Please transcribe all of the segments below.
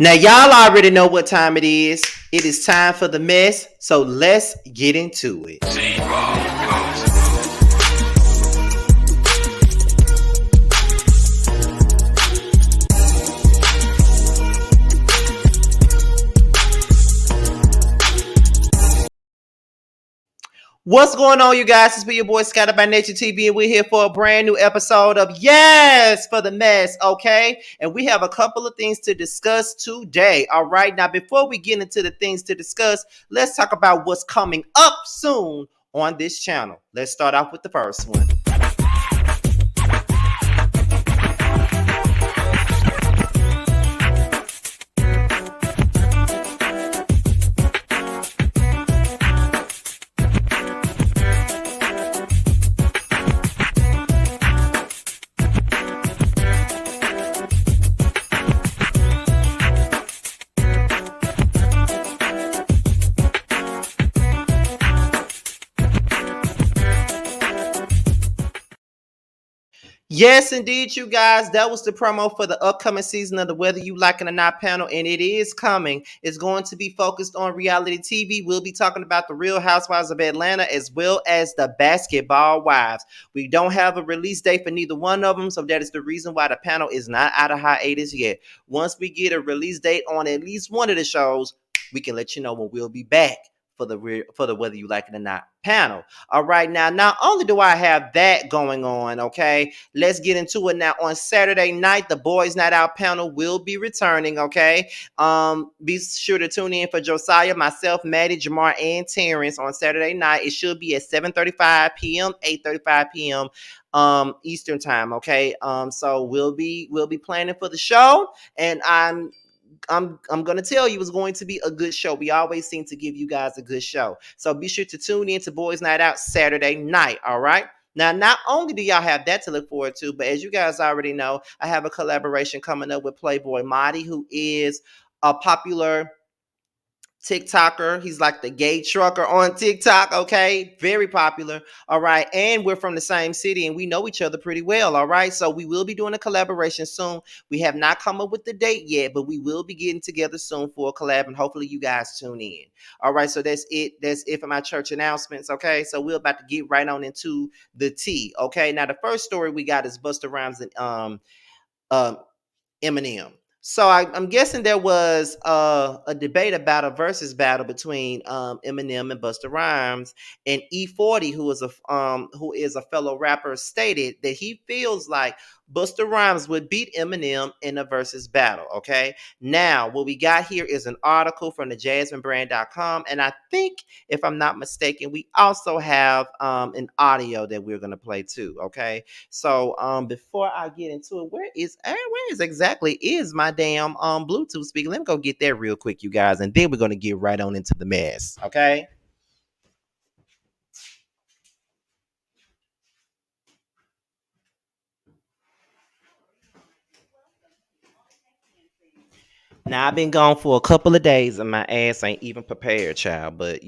Now, y'all already know what time it is. It is time for the mess, so let's get into it. What's going on, you guys? It's your boy Scotty by Nature TV, and we're here for a brand new episode of Yes for the Mess, okay? And we have a couple of things to discuss today, all right? Now, before we get into the things to discuss, let's talk about what's coming up soon on this channel. Let's start off with the first one. Yes, indeed, you guys. That was the promo for the upcoming season of the Whether You Like It or Not panel, and it is coming. It's going to be focused on reality TV. We'll be talking about the Real Housewives of Atlanta as well as the Basketball Wives. We don't have a release date for neither one of them, so that is the reason why the panel is not out of hiatus yet. Once we get a release date on at least one of the shows, we can let you know when we'll be back for the Whether You Like It or Not panel. All right, now not only do I have that going on, okay, let's get into it now. On Saturday night, the Boys Night Out panel will be returning, okay? Be sure to tune in for Josiah, myself, Maddie, Jamar, and Terrence on Saturday night. It should be at 7:35 p.m., 8:35 p.m. Eastern time, okay? So we'll be planning for the show, and I'm gonna tell you it's going to be a good show. We always seem to give you guys a good show. So be sure to tune in to Boys Night Out Saturday night. All right. Now, not only do y'all have that to look forward to, but as you guys already know, I have a collaboration coming up with Playboy Marty, who is a popular TikToker. He's like the gay trucker on TikTok, okay? Very popular, all right? And we're from the same city and we know each other pretty well, all right? So we will be doing a collaboration soon. We have not come up with the date yet, but we will be getting together soon for a collab and hopefully you guys tune in. All right, so that's it. That's it for my church announcements, okay? So we're about to get right on into the tea, okay? Now, the first story we got is Busta Rhymes and um, Eminem. So I'm guessing there was a debate about a versus battle between Eminem and Busta Rhymes, and E40, who is a fellow rapper, stated that he feels like Busta Rhymes would beat Eminem in a versus battle. Okay, now what we got here is an article from the JasmineBrand.com, and I think, if I'm not mistaken, we also have an audio that we're gonna play too. Okay, so before I get into it, where is exactly is my damn Bluetooth speaker? Let me go get that real quick, you guys, and then we're gonna get right on into the mess. Okay. Now I've been gone for a couple of days and my ass ain't even prepared, child. But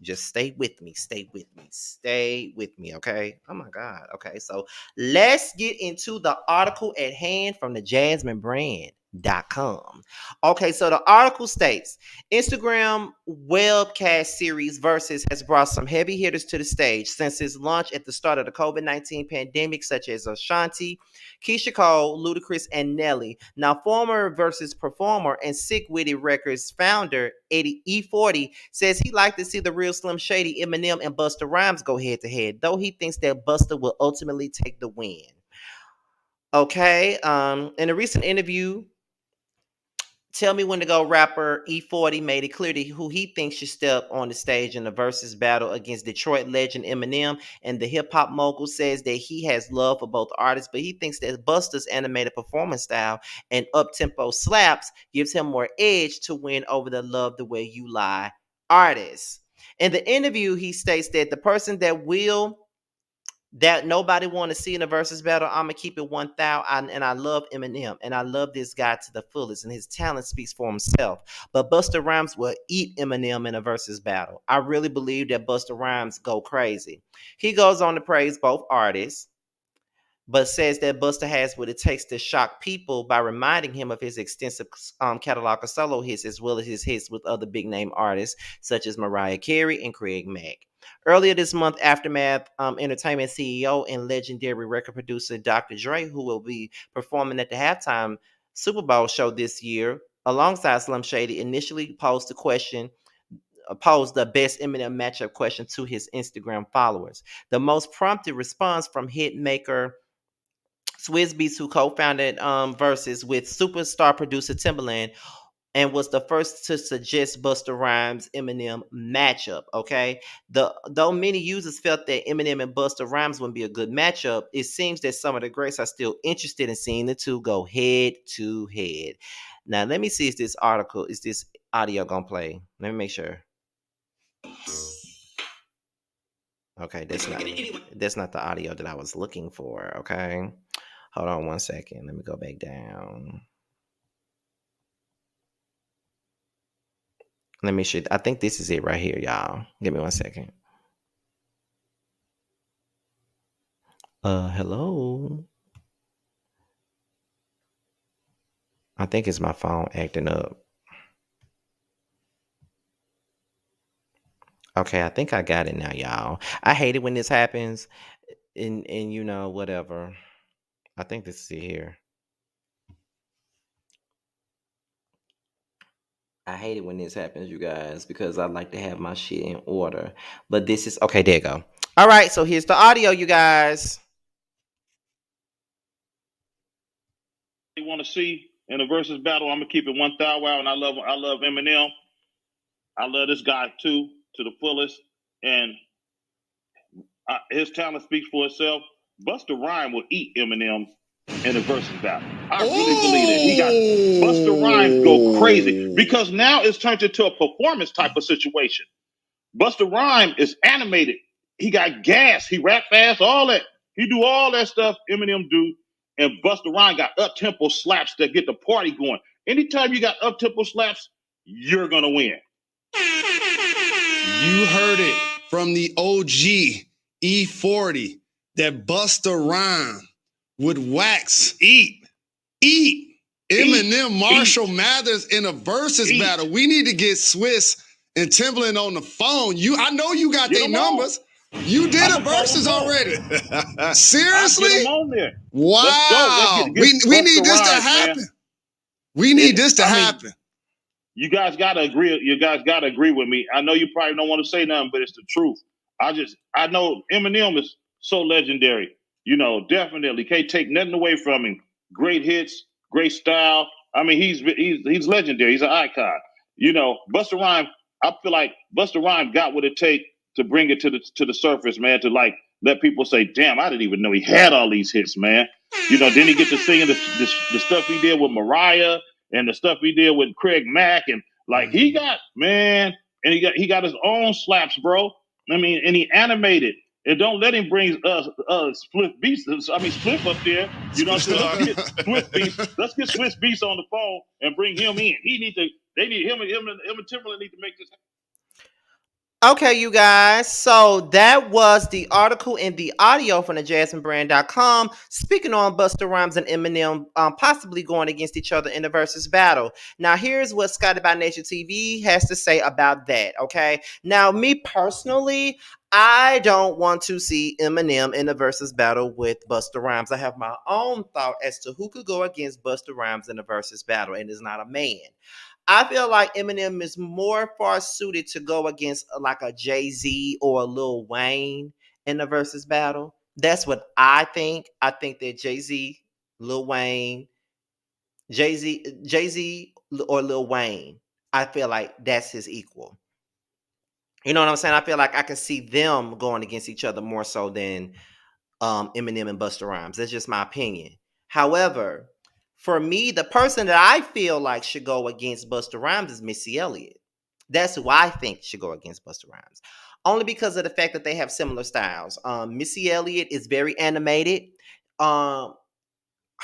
just stay with me. Stay with me. Stay with me. Okay. Oh my God. Okay. So let's get into the article at hand from the JasmineBrand.com. Okay, so the article states Instagram webcast series Versus has brought some heavy hitters to the stage since its launch at the start of the COVID-19 pandemic, such as Ashanti, Keisha Cole, Ludacris, and Nelly. Now, former Versus performer and Sick Witty Records founder Eddie E40 says he liked to see the real Slim Shady, Eminem, and Busta Rhymes go head to head, though he thinks that Busta will ultimately take the win. Okay, in a recent interview, Tell Me When to Go rapper E40 made it clear to who he thinks should step on the stage in the versus battle against Detroit legend Eminem, and the hip hop mogul says that he has love for both artists, but he thinks that Busta's animated performance style and up-tempo slaps gives him more edge to win over the Love the Way You Lie artists. In the interview, he states that the person that nobody want to see in a versus battle, I'm gonna keep it 1,000. And I love Eminem, and I love this guy to the fullest, and his talent speaks for himself. But Busta Rhymes will eat Eminem in a versus battle. I really believe that Busta Rhymes go crazy. He goes on to praise both artists, but says that Busta has what it takes to shock people by reminding him of his extensive catalog of solo hits, as well as his hits with other big name artists such as Mariah Carey and Craig Mack. Earlier this month, Aftermath Entertainment CEO and legendary record producer Dr. Dre, who will be performing at the halftime Super Bowl show this year alongside Slim Shady, initially posed the best Eminem matchup question to his Instagram followers. The most prompted response from hit maker Swizz Beatz, who co-founded Versus with superstar producer Timbaland, and was the first to suggest Busta Rhymes Eminem matchup. Okay, though many users felt that Eminem and Busta Rhymes wouldn't be a good matchup, it seems that some of the greats are still interested in seeing the two go head to head. Now, let me see if this audio gonna play. Let me make sure. Okay, that's not the audio that I was looking for. Okay, hold on one second. Let me go back down. Let me show. I think this is it right here, y'all. Give me one second. Hello. I think it's my phone acting up. Okay, I think I got it now, y'all. I hate it when this happens, and whatever. I think this is it here. I hate it when this happens, you guys, because I like to have my shit in order. But this is okay. There you go. All right, so here's the audio, you guys. You want to see in a versus battle? I'm gonna keep it 1,000 wow, and I love Eminem. I love this guy too to the fullest, and his talent speaks for itself. Busta Rhymes will eat Eminem in a versus battle. I really believe that. He got Busta Rhymes go crazy because now it's turned into a performance type of situation. Busta Rhymes is animated. He got gas. He rap fast. All that. He do all that stuff Eminem do. And Busta Rhymes got up tempo slaps that get the party going. Anytime you got up tempo slaps, you're gonna win. You heard it from the OG E40 that Busta Rhymes would wax, eat Eminem, Marshall Mathers in a versus battle. We need to get Swizz and Timbaland on the phone. I know you got their numbers. You did a versus already. Seriously? Get them on there. Wow. Let's we need this to happen. Man. We need this to happen. You guys gotta agree. You guys gotta agree with me. I know you probably don't want to say nothing, but it's the truth. I know Eminem is so legendary. Definitely can't take nothing away from him. Great hits, great style. I mean, he's legendary. He's an icon. Busta Rhymes. I feel like Busta Rhymes got what it takes to bring it to the surface, man. To like let people say, "Damn, I didn't even know he had all these hits, man." Then he get to singing the stuff he did with Mariah and the stuff he did with Craig Mack, and like he got and he got his own slaps, bro. I mean, and he animated. And don't let him bring Split Beast. I mean, Split up there. Let's get Split Beast. Let's get Swizz Beatz on the phone and bring him in. They need him and Timberland need to make this happen. Okay, you guys. So that was the article and the audio from the JasmineBrand.com speaking on Busta Rhymes and Eminem possibly going against each other in a versus battle. Now, here's what Scotty by Nature TV has to say about that. Okay. Now, me personally, I don't want to see Eminem in a versus battle with Busta Rhymes. I have my own thought as to who could go against Busta Rhymes in a versus battle, and it's not a man. I feel like Eminem is more far suited to go against like a Jay-Z or a Lil Wayne in the versus battle. That's what I think. I think that Jay-Z, Lil Wayne, Jay-Z or Lil Wayne, I feel like that's his equal. You know what I'm saying? I feel like I can see them going against each other more so than Eminem and Busta Rhymes. That's just my opinion. However, for me, the person that I feel like should go against Busta Rhymes is Missy Elliott. That's who I think should go against Busta Rhymes. Only because of the fact that they have similar styles. Missy Elliott is very animated. Her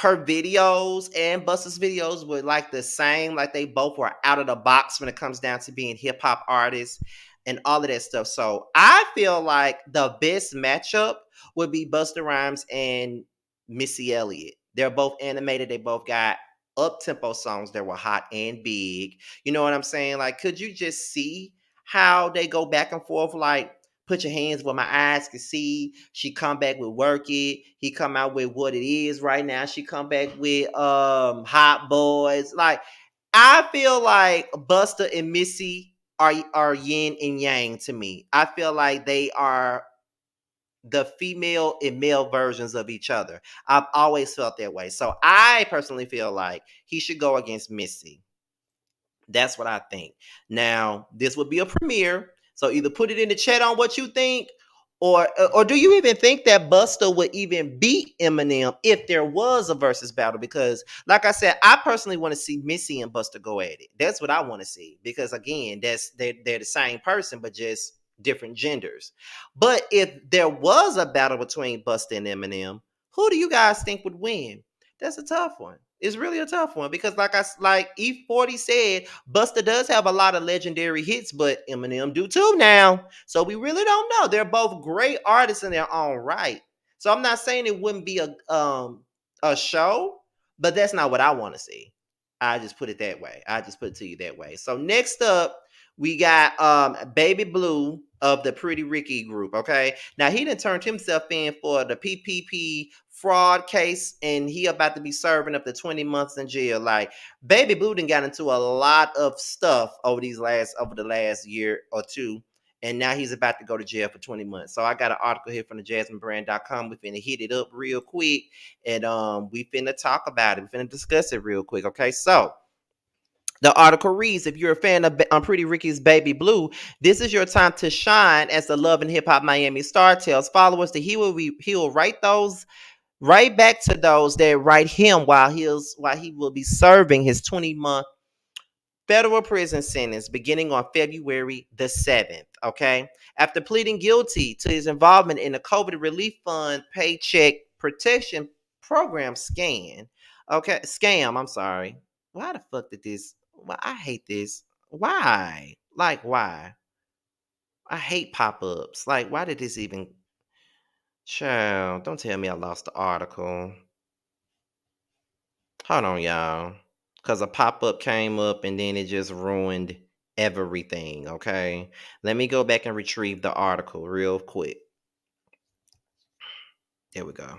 videos and Busta's videos were like the same. Like they both were out of the box when it comes down to being hip hop artists and all of that stuff. So I feel like the best matchup would be Busta Rhymes and Missy Elliott. They're both animated. They both got up tempo songs that were hot and big. You know what I'm saying? Like, could you just see how they go back and forth? Like, put your hands where my eyes can see. She come back with Work It. He come out with What It Is right now. She come back with Hot Boys. Like, I feel like Busta and Missy are yin and yang to me. I feel like they are the female and male versions of each other. I've always felt that way. So I personally feel like he should go against Missy. That's what I think. Now, this would be a premiere. So either put it in the chat on what you think, or do you even think that Busta would even beat Eminem if there was a versus battle? Because, like I said, I personally want to see Missy and Busta go at it. That's what I want to see. Because again, they're the same person, but just different genders. But if there was a battle between Busta and Eminem, who do you guys think would win? That's a tough one. It's really a tough one because, like E40 said, Busta does have a lot of legendary hits, but Eminem do too now. So we really don't know. They're both great artists in their own right. So I'm not saying it wouldn't be a show, but that's not what I want to see. I just put it that way. I just put it to you that way. So next up, we got Baby Blue of the Pretty Ricky group. Okay, now he done turned himself in for the PPP fraud case, and he about to be serving up to 20 months in jail. Like, Baby Blue done got into a lot of stuff over the last year or two, and now he's about to go to jail for 20 months. So I got an article here from the jasminebrand.com. We finna hit it up real quick, and we finna talk about it. We finna discuss it real quick. Okay, so the article reads, if you're a fan of Pretty Ricky's Baby Blue, this is your time to shine as the Love and Hip Hop Miami star tells followers that he will write those right back to those that write him while he will be serving his 20-month federal prison sentence beginning on February the 7th. Okay. After pleading guilty to his involvement in the COVID Relief Fund Paycheck Protection Program scam. I'm sorry. Why the fuck did this? Well, I hate this. Why? Like, why? I hate pop ups. Like, why did this even? Child, don't tell me I lost the article. Hold on, y'all. Because a pop up came up and then it just ruined everything, okay? Let me go back and retrieve the article real quick. There we go.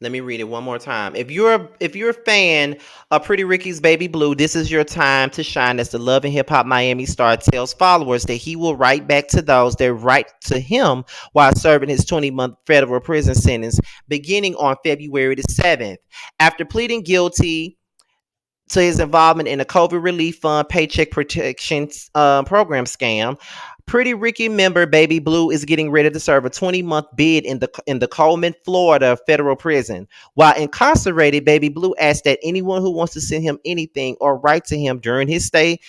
Let me read it one more time. If you're a fan of Pretty Ricky's Baby Blue, this is your time to shine as the Love and Hip Hop Miami star tells followers that he will write back to those that write to him while serving his 20-month federal prison sentence beginning on February the 7th. After pleading guilty to his involvement in the COVID Relief Fund Paycheck Protection Program scam, Pretty Ricky member Baby Blue is getting ready to serve a 20-month bid in the Coleman, Florida federal prison. While incarcerated, Baby Blue asked that anyone who wants to send him anything or write to him during his stay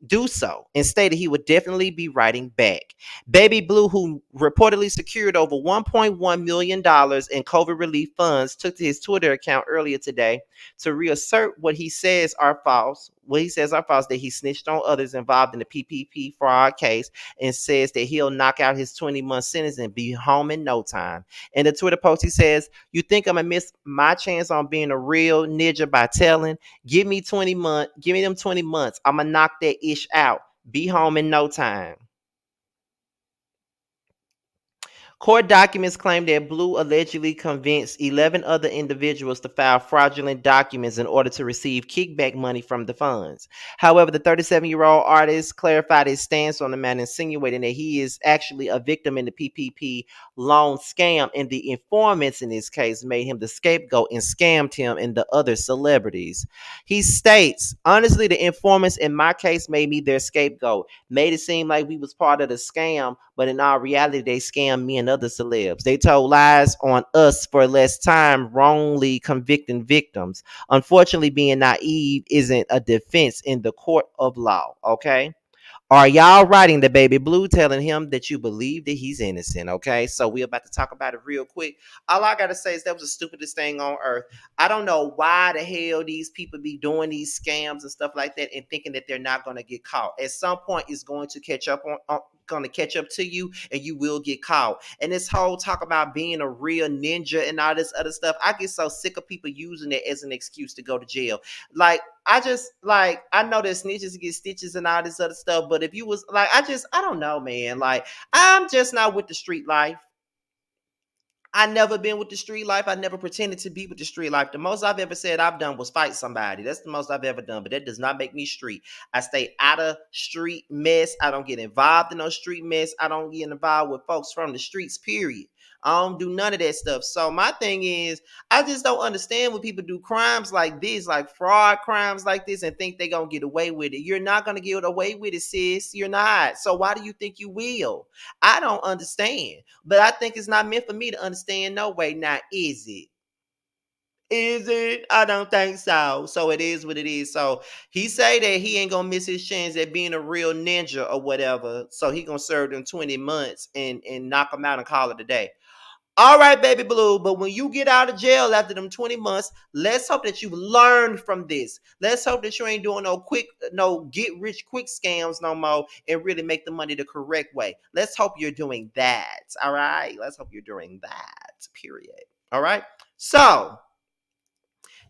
do so, and stated he would definitely be writing back. Baby Blue, who reportedly secured over $1.1 million in COVID relief funds, took to his Twitter account earlier today to reassert what he says are false. What he says are false, that he snitched on others involved in the PPP fraud case, and says that he'll knock out his 20-month sentence and be home in no time. In the Twitter post, he says, "You think I'm gonna miss my chance on being a real ninja by telling? Give me 20 months. Give me them 20 months. I'ma knock that ish out. Be home in no time." Court documents claim that Blue allegedly convinced 11 other individuals to file fraudulent documents in order to receive kickback money from the funds. However, the 37-year-old artist clarified his stance on the matter, insinuating that he is actually a victim in the PPP loan scam, and the informants in this case made him the scapegoat and scammed him and the other celebrities. He states, "Honestly, the informants in my case made me their scapegoat, made it seem like we was part of the scam, but in all reality, they scammed me and other celebs. They told lies on us for less time, wrongly convicting victims. Unfortunately, being naive isn't a defense in the court of law." Okay. Are y'all writing the baby blue telling him that you believe that he's innocent? Okay, so we're about to talk about it real quick. All I gotta say is that was the stupidest thing on earth. I don't know why the hell these people be doing these scams and stuff like that and thinking that they're not gonna get caught. At some point, it's going to catch up on gonna catch up to you and you will get caught. And this whole talk about being a real ninja and all this other stuff, I get so sick of people using it as an excuse to go to jail. Like, I just like, I know that snitches get stitches and all this other stuff, but if you was like, I don't know, man. Like, I'm just not with the street life. I never been with the street life. I never pretended to be with the street life. The most I've ever said I've done was fight somebody. That's the most I've ever done, but that does not make me street. I stay out of street mess. I don't get involved in no street mess. I don't get involved with folks from the streets, period. I don't do none of that stuff. So my thing is, I just don't understand when people do crimes like this, like fraud crimes like this, and think they gonna get away with it. You're not gonna get away with it, sis. You're not. So why do you think you will? I don't understand. But I think it's not meant for me to understand no way. Now, is it? Is it? I don't think so. So it is what it is. So he say that he ain't gonna miss his chance at being a real ninja or whatever. So he gonna serve them 20 months and knock them out and call it a day. All right, baby blue. But when you get out of jail after them 20 months, let's hope that you've learned from this. Let's hope that you ain't doing no get rich quick scams no more and really make the money the correct way. Let's hope you're doing that. All right. Let's hope you're doing that. Period. All right. So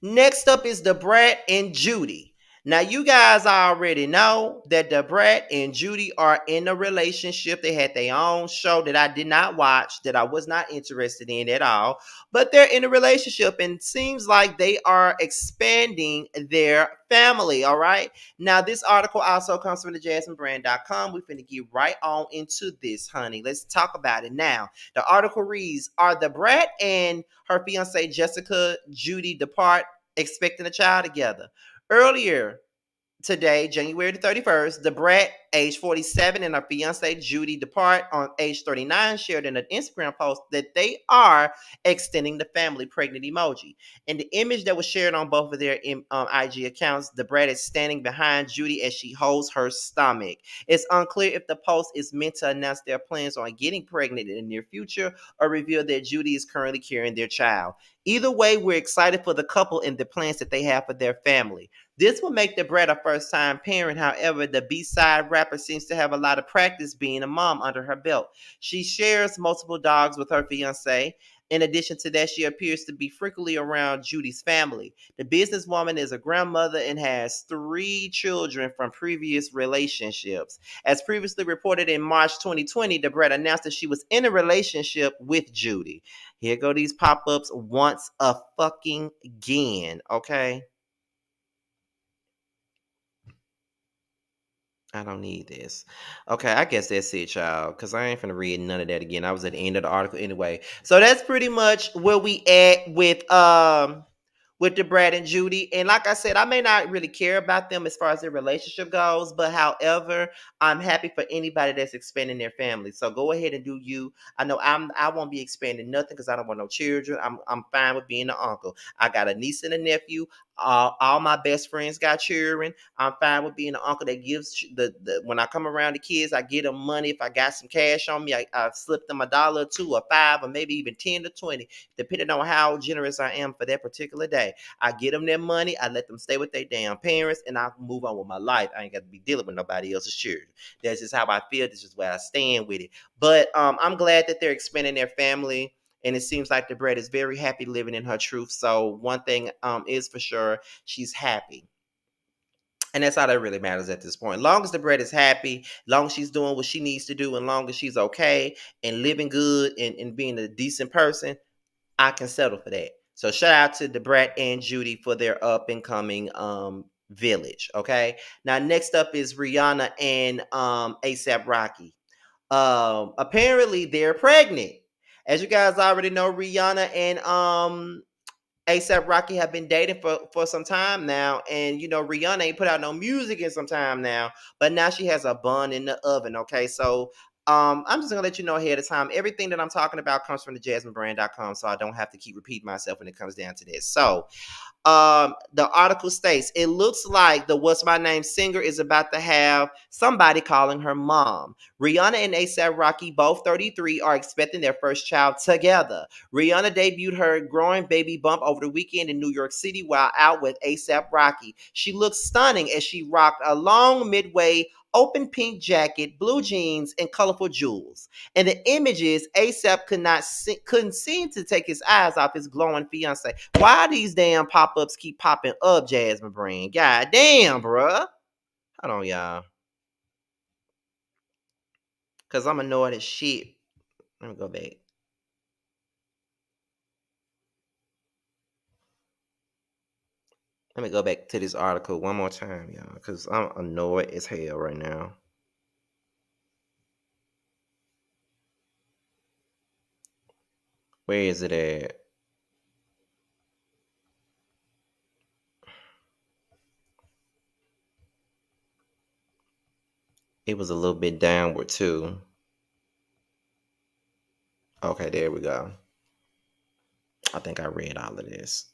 next up is the Brat and Judy. Now, you guys already know that the Brat and Judy are in a relationship. They had their own show that I did not watch, that I was not interested in at all. But they're in a relationship and it seems like they are expanding their family. All right. Now, this article also comes from the jasminebrand.com. We're finna get right on into this, honey. Let's talk about it now. The article reads, are the Brat and her fiance Jessica Judy depart expecting a child together? Earlier today, January the 31st, the Brat, age 47, and her fiance Judy Depart, on age 39, shared in an Instagram post that they are extending the family pregnant emoji. In the image that was shared on both of their IG accounts, the Brat is standing behind Judy as she holds her stomach. It's unclear if the post is meant to announce their plans on getting pregnant in the near future or reveal that Judy is currently carrying their child. Either way, we're excited for the couple and the plans that they have for their family. This will make the Brat a first time parent. However, the B-side rapper seems to have a lot of practice being a mom under her belt. She shares multiple dogs with her fiance. In addition to that, she appears to be frequently around Judy's family. The businesswoman is a grandmother and has 3 children from previous relationships. As previously reported in March 2020, the Brat announced that she was in a relationship with Judy. Here go these pop-ups once a fucking again, okay? I don't need this. Okay, I guess that's it, y'all. Cause I ain't finna read none of that again. I was at the end of the article anyway. So that's pretty much where we at with the Brad and Judy. And like I said, I may not really care about them as far as their relationship goes, but however, I'm happy for anybody that's expanding their family. So go ahead and do you. I know I won't be expanding nothing because I don't want no children. I'm fine with being an uncle. I got a niece and a nephew. All my best friends got children. I'm fine with being an uncle that gives the when I come around the kids, I get them money. If I got some cash on me, I slip them $1 or 2 or 5 or maybe even 10 to 20, depending on how generous I am for that particular day. I get them their money, I let them stay with their damn parents, and I move on with my life. I ain't got to be dealing with nobody else's children. That's just how I feel. This is where I stand with it. But I'm glad that they're expanding their family. And it seems like the Brat is very happy living in her truth. So one thing is for sure, she's happy. And that's all that really matters at this point. Long as the Brat is happy, long as she's doing what she needs to do, and long as she's okay and living good and being a decent person, I can settle for that. So shout out to the Brat and Judy for their up and coming village. Okay. Now next up is Rihanna and ASAP Rocky. Apparently they're pregnant. As you guys already know, Rihanna and ASAP Rocky have been dating for some time now, and you know Rihanna ain't put out no music in some time now, but now she has a bun in the oven. Okay, so I'm just gonna let you know ahead of time. Everything that I'm talking about comes from the jasminebrand.com, so I don't have to keep repeating myself when it comes down to this. So the article states it looks like the What's My Name singer is about to have somebody calling her mom. Rihanna and ASAP Rocky, both 33, are expecting their first child together. Rihanna debuted her growing baby bump over the weekend in New York City while out with ASAP Rocky. She looked stunning as she rocked a long midway open pink jacket, blue jeans, and colorful jewels. In the images, ASAP couldn't seem to take his eyes off his glowing fiance. Why these damn pop-ups keep popping up, Jasmine Brand? God damn, bruh. Hold on, y'all. Cause I'm annoyed as shit. Let me go back. Let me go back to this article one more time, y'all. Cause I'm annoyed as hell right now. Where is it at? It was a little bit downward too. Okay, there we go. I think I read all of this.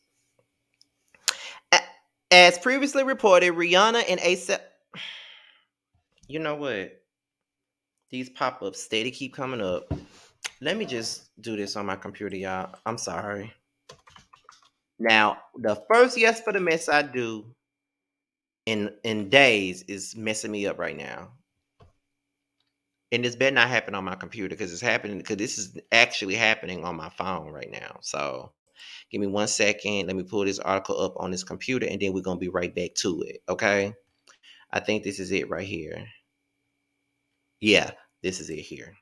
As previously reported, Rihanna and ASAP. You know what? These pop-ups steady keep coming up. Let me just do this on my computer, y'all. I'm sorry. Now, the first yes for the mess I do in days is messing me up right now. And this better not happen on my computer because it's happening because this is actually happening on my phone right now. So give me 1 second. Let me pull this article up on this computer and then we're gonna be right back to it. Okay. I think this is it right here. Yeah, this is it here.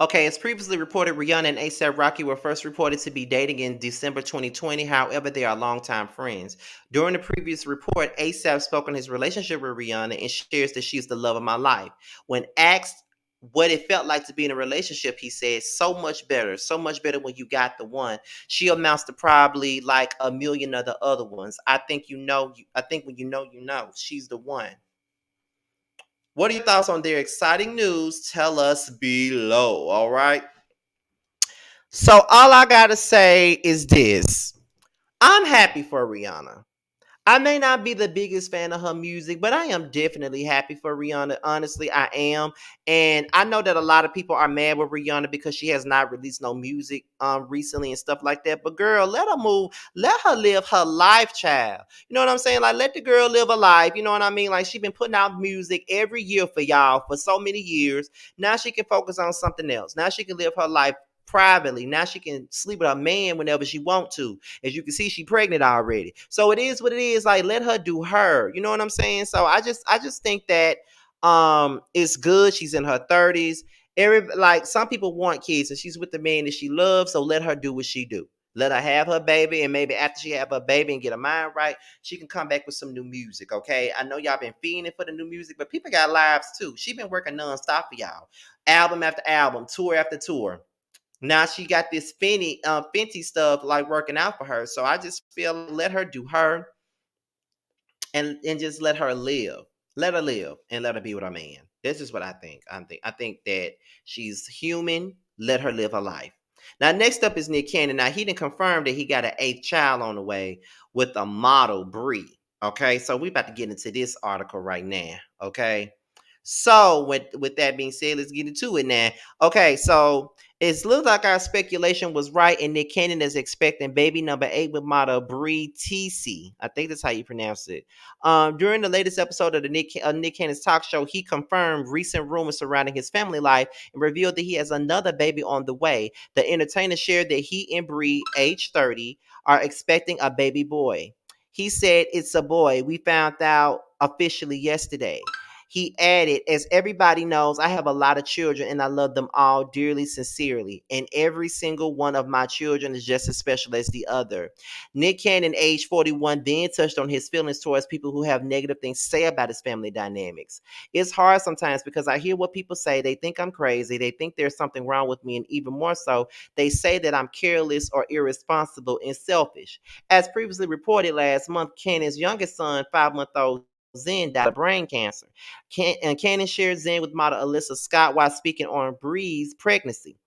Okay, as previously reported, Rihanna and ASAP Rocky were first reported to be dating in December 2020. However, they are longtime friends. During the previous report, ASAP spoke on his relationship with Rihanna and shares that she's the love of my life. When asked what it felt like to be in a relationship, he said, so much better when you got the one. She amounts to probably like a million of the other ones. I think I think when you know, she's the one. What are your thoughts on their exciting news? Tell us below, all right? So all I gotta say is this. I'm happy for Rihanna. I may not be the biggest fan of her music, but I am definitely happy for Rihanna. Honestly, I am. And I know that a lot of people are mad with Rihanna because she has not released no music recently and stuff like that. But girl, let her move, let her live her life, child. You know what I'm saying? Like let the girl live a life. You know what I mean? Like she been putting out music every year for y'all for so many years. Now she can focus on something else. Now she can live her life privately. Now she can sleep with a man whenever she want to. As you can see, she pregnant already. So it is what it is. Like let her do her. You know what I'm saying? So I just think that it's good. She's in her 30s. Like some people want kids and she's with the man that she loves. So let her do what she do. Let her have her baby, and maybe after she have her baby and get her mind right, she can come back with some new music. Okay, I know y'all been feeding for the new music, but people got lives too. She been working nonstop for y'all, album after album, tour after tour. Now she got this Fenty stuff like working out for her. So I just feel like let her do her and just let her live. Let her live and let her be with her man. This is what I think. I think that she's human. Let her live her life. Now, next up is Nick Cannon. Now, he didn't confirm that he got an eighth child on the way with a model Bree. Okay, so we about to get into this article right now. Okay, so with that being said, let's get into it now. Okay, so it looks like our speculation was right, and Nick Cannon is expecting baby number 8 with model Bree TC. I think that's how you pronounce it. During the latest episode of the Nick Cannon's talk show, he confirmed recent rumors surrounding his family life and revealed that he has another baby on the way. The entertainer shared that he and Bree, age 30, are expecting a baby boy. He said it's a boy. We found out officially yesterday. He added, as everybody knows, I have a lot of children and I love them all dearly, sincerely. And every single one of my children is just as special as the other. Nick Cannon, age 41, then touched on his feelings towards people who have negative things to say about his family dynamics. It's hard sometimes because I hear what people say. They think I'm crazy. They think there's something wrong with me. And even more so, they say that I'm careless or irresponsible and selfish. As previously reported last month, Cannon's youngest son, 5-month-old Zen, died of brain cancer. Cannon shared Zen with model Alyssa Scott while speaking on Bree's pregnancy.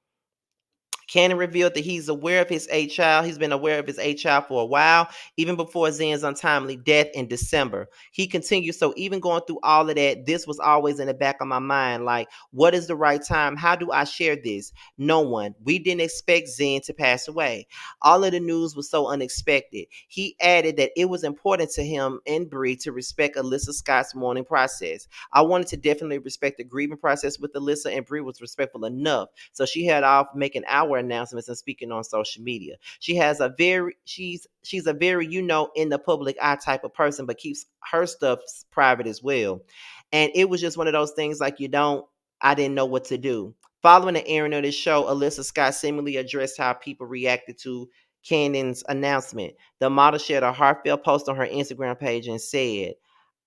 Cannon revealed that he's aware of his eighth child. He's been aware of his eighth child for a while, even before Zen's untimely death in December. He continued, so even going through all of that, this was always in the back of my mind. Like, what is the right time? How do I share this? No one. We didn't expect Zen to pass away. All of the news was so unexpected. He added that it was important to him and Bree to respect Alyssa Scott's mourning process. I wanted to definitely respect the grieving process with Alyssa, and Bree was respectful enough. So she had off making our announcements and speaking on social media. She's a very, in the public eye type of person, but keeps her stuff private as well. And it was just one of those things like I didn't know what to do. Following the airing of this show, Alyssa Scott seemingly addressed how people reacted to Cannon's announcement. The model shared a heartfelt post on her Instagram page and said,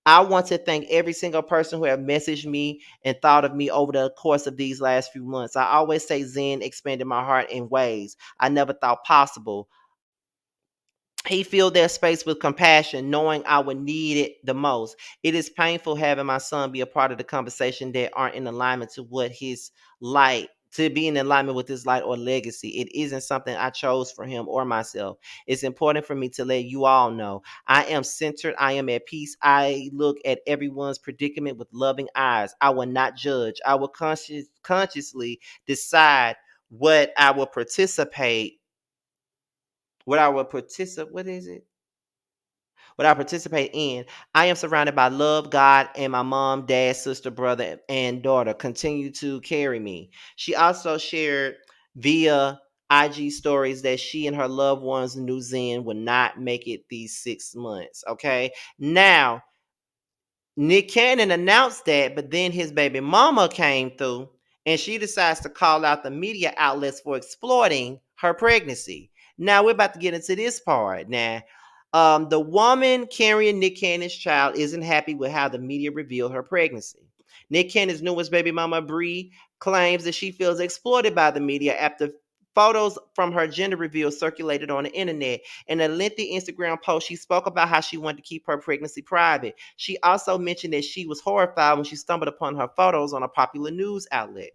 I want to thank every single person who have messaged me and thought of me over the course of these last few months. I always say Zen expanded my heart in ways I never thought possible. He filled their space with compassion, knowing I would need it the most. It is painful having my son be a part of the conversation that aren't in alignment to what his light, to be in alignment with his light or legacy. It isn't something I chose for him or myself. It's important for me to let you all know I am centered. I am at peace. I look at everyone's predicament with loving eyes. I will not judge. I will consciously decide what I will participate what is it? What I participate in. I am surrounded by love, God, and my mom, dad, sister, brother, and daughter continue to carry me. She also shared via IG stories that she and her loved ones in New Zealand would not make it these 6 months. Okay. Now, Nick Cannon announced that, but then his baby mama came through and she decides to call out the media outlets for exploiting her pregnancy. Now we're about to get into this part. Now, the woman carrying Nick Cannon's child isn't happy with how the media revealed her pregnancy. Nick Cannon's newest baby mama, Bree, claims that she feels exploited by the media after photos from her gender reveal circulated on the internet. In a lengthy Instagram post, she spoke about how she wanted to keep her pregnancy private. She also mentioned that she was horrified when she stumbled upon her photos on a popular news outlet.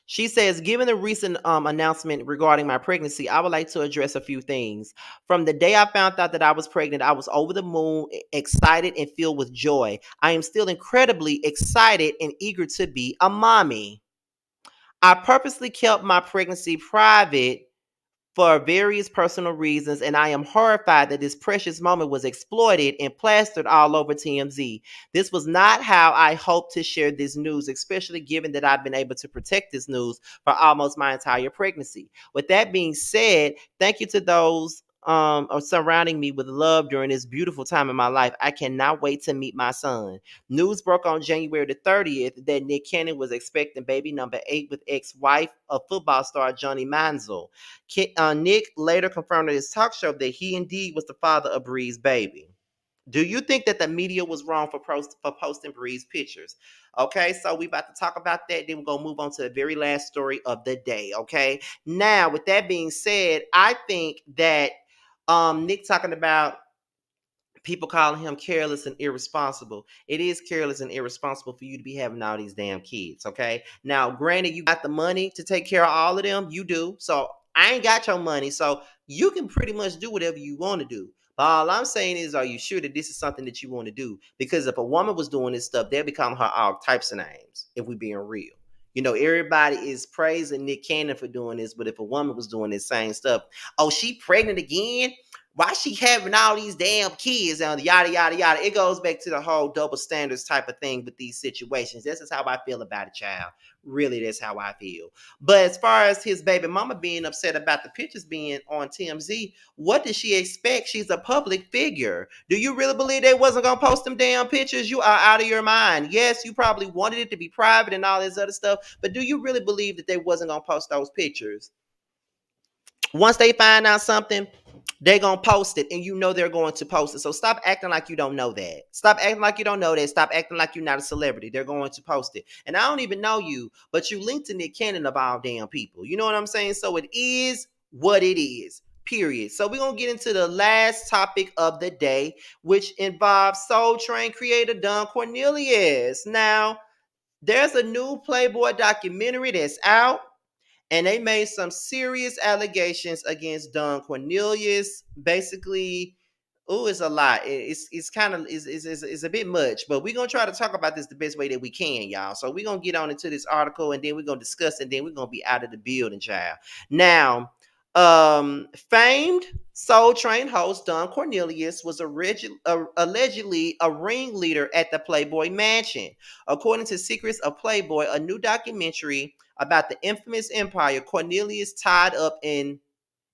She says, given the recent announcement regarding my pregnancy, I would like to address a few things. From the day I found out that I was pregnant, I was over the moon, excited, and filled with joy. I am still incredibly excited and eager to be a mommy. I purposely kept my pregnancy private for various personal reasons, and I am horrified that this precious moment was exploited and plastered all over TMZ. This was not how I hoped to share this news, especially given that I've been able to protect this news for almost my entire pregnancy. With that being said, thank you to those surrounding me with love during this beautiful time in my life. I cannot wait to meet my son. News broke on January the 30th that Nick Cannon was expecting baby number 8 with ex-wife of football star Johnny Manziel. Nick later confirmed in his talk show that he indeed was the father of Bree's baby. Do you think that the media was wrong for posting Bree's pictures? Okay, so we about to talk about that. Then we're going to move on to the very last story of the day. Okay, now with that being said, I think that Nick talking about people calling him careless and irresponsible. It is careless and irresponsible for you to be having all these damn kids, okay? Now, granted, you got the money to take care of all of them. You do. So I ain't got your money. So you can pretty much do whatever you want to do. But all I'm saying is, are you sure that this is something that you want to do? Because if a woman was doing this stuff, they'd be calling her all types of names, if we being real. Everybody is praising Nick Cannon for doing this, but if a woman was doing this same stuff, oh, she pregnant again? Why she having all these damn kids and yada yada yada? It goes back to the whole double standards type of thing with these situations. This is how I feel about it, child. Really, that's how I feel. But as far as his baby mama being upset about the pictures being on TMZ, what did she expect? She's a public figure. Do you really believe they wasn't gonna post them damn pictures? You are out of your mind. Yes, you probably wanted it to be private and all this other stuff, but do you really believe that they wasn't gonna post those pictures? Once they find out something, they're going to post it, and you know they're going to post it. So stop acting like you don't know that. Stop acting like you don't know that. Stop acting like you're not a celebrity. They're going to post it. And I don't even know you, but you linked to Nick Cannon of all damn people. You know what I'm saying? So it is what it is. Period. So we're going to get into the last topic of the day, which involves Soul Train creator Don Cornelius. Now, there's a new Playboy documentary that's out, and they made some serious allegations against Don Cornelius. Basically, oh, it's a lot. It's kind of is a bit much, but we're gonna try to talk about this the best way that we can, y'all. So we're gonna get on into this article, and then we're gonna discuss, and then we're gonna be out of the building, child. Now, famed Soul Train host Don Cornelius was allegedly a ringleader at the Playboy Mansion. According to Secrets of Playboy, a new documentary about the infamous empire, Cornelius tied up in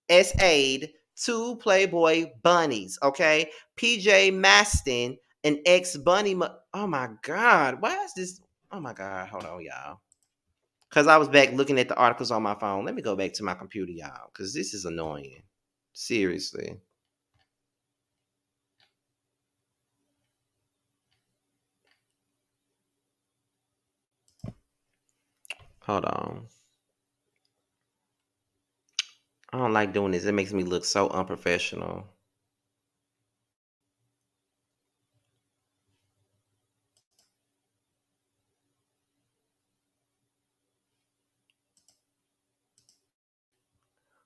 S.A.'d two Playboy bunnies, okay? PJ Maston, an ex-bunny. Oh my God, why is this? Oh my God, hold on, y'all. Because I was back looking at the articles on my phone. Let me go back to my computer, y'all, because this is annoying. Seriously. Hold on. I don't like doing this. It makes me look so unprofessional.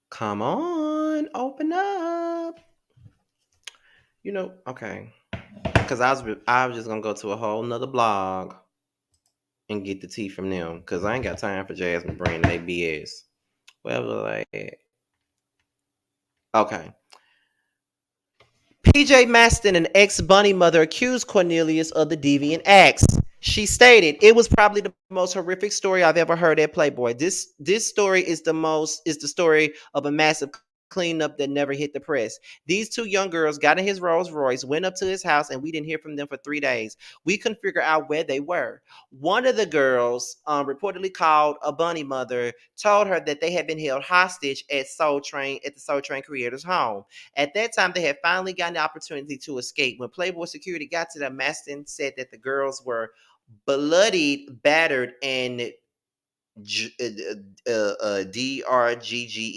Come on, open up. Okay. Because I was just gonna go to a whole nother blog and get the tea from them. Because I ain't got time for Jasmine Brand and they BS. Where was I at? Okay. PJ Maston, an ex-Bunny mother, accused Cornelius of the deviant acts. She stated, "It was probably the most horrific story I've ever heard at Playboy. This story is the story of a massive cleanup that never hit the press. These two young girls got in his Rolls Royce, went up to his house, and we didn't hear from them for 3 days. We couldn't figure out where they were. One of the girls, reportedly called a bunny mother, told her that they had been held hostage at the Soul Train creator's home. At that time, they had finally gotten the opportunity to escape. When Playboy security got to them, Maston said that the girls were bloodied, battered, and DRGG,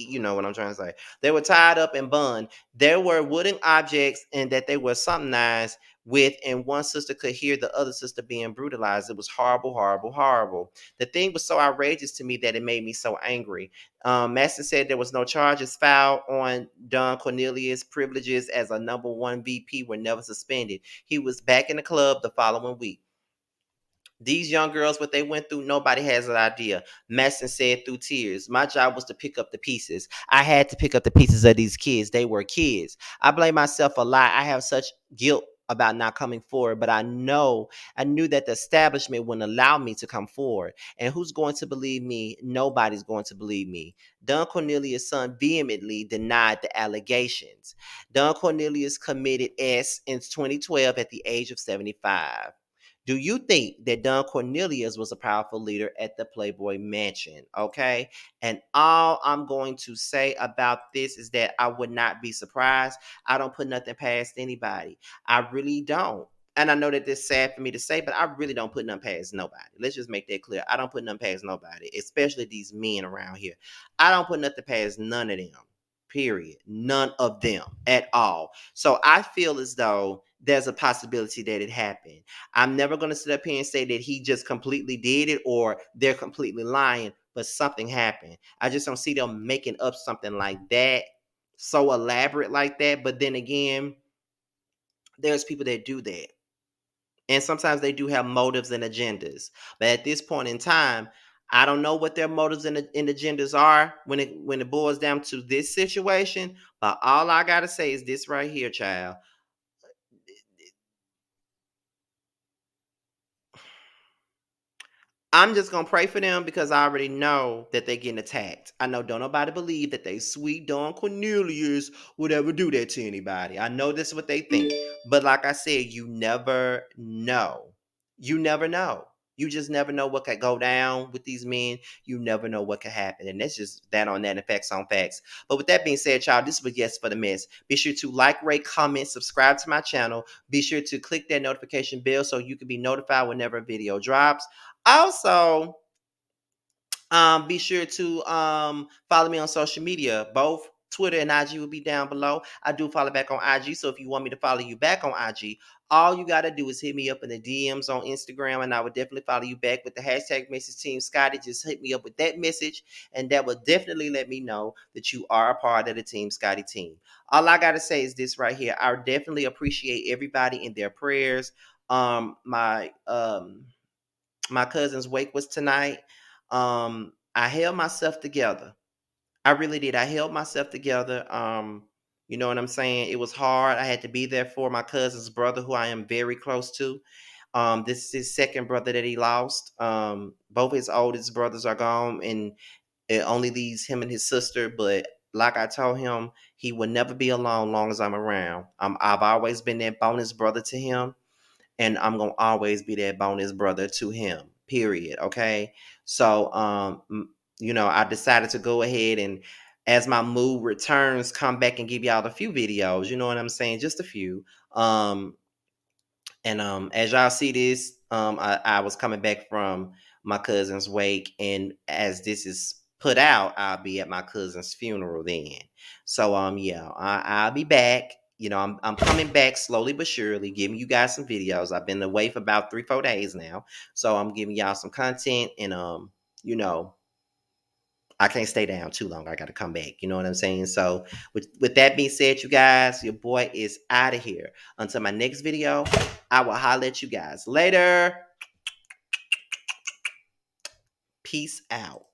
you know what I'm trying to say. They were tied up and bun. There were wooden objects and that they were somethingized with, and one sister could hear the other sister being brutalized. It was horrible, horrible, horrible. The thing was so outrageous to me that it made me so angry. Maston said there was no charges filed on Don Cornelius. Privileges as a number one VP were never suspended. He was back in the club the following week. These young girls, what they went through, nobody has an idea. Maston said through tears, "My job was to pick up the pieces. I had to pick up the pieces of these kids. They were kids. I blame myself a lot. I have such guilt about not coming forward, but I knew that the establishment wouldn't allow me to come forward. And who's going to believe me? Nobody's going to believe me." Don Cornelius' son vehemently denied the allegations. Don Cornelius committed S in 2012 at the age of 75. Do you think that Don Cornelius was a powerful leader at the Playboy Mansion? Okay. And all I'm going to say about this is that I would not be surprised. I don't put nothing past anybody. I really don't. And I know that this is sad for me to say, but I really don't put nothing past nobody. Let's just make that clear. I don't put nothing past nobody, especially these men around here. I don't put nothing past none of them. Period. None of them at all. So I feel as though there's a possibility that it happened. I'm never going to sit up here and say that he just completely did it or they're completely lying, but something happened. I just don't see them making up something like that, so elaborate like that. But then again, there's people that do that. And sometimes they do have motives and agendas. But at this point in time, I don't know what their motives and agendas are when it boils down to this situation, but all I gotta say is this right here, child. I'm just gonna pray for them because I already know that they're getting attacked. I know don't nobody believe that they sweet Don Cornelius would ever do that to anybody. I know this is what they think. But like I said, you never know. You never know. You just never know what could go down with these men. You never know what could happen. And that's just that on that and facts on facts. But with that being said, y'all, this was Yes for the Mess. Be sure to like, rate, comment, subscribe to my channel. Be sure to click that notification bell so you can be notified whenever a video drops. Also, be sure to follow me on social media. Both Twitter and IG will be down below. I do follow back on IG, so if you want me to follow you back on IG, all you gotta do is hit me up in the DMs on Instagram, and I would definitely follow you back with the hashtag Message Team Scotty. Just hit me up with that message, and that will definitely let me know that you are a part of the Team Scotty team. All I gotta say is this right here. I definitely appreciate everybody in their prayers. My cousin's wake was tonight. I held myself together. I really did. I held myself together. You know what I'm saying? It was hard. I had to be there for my cousin's brother, who I am very close to. This is his second brother that he lost. Both his oldest brothers are gone, and it only leaves him and his sister. But like I told him, he will never be alone long as I'm around. I've always been that bonus brother to him, and I'm gonna always be that bonus brother to him. Period. Okay. So I decided to go ahead and, as my mood returns, come back and give y'all a few videos. You know what I'm saying? Just a few. And as y'all see this, I was coming back from my cousin's wake, and as this is put out, I'll be at my cousin's funeral then. So yeah, I'll be back. I'm coming back slowly but surely, giving you guys some videos. I've been away for about 3-4 days now, so I'm giving y'all some content, and you know, I can't stay down too long. I got to come back. You know what I'm saying? So, with that being said, you guys, your boy is out of here. Until my next video, I will holler at you guys later. Peace out.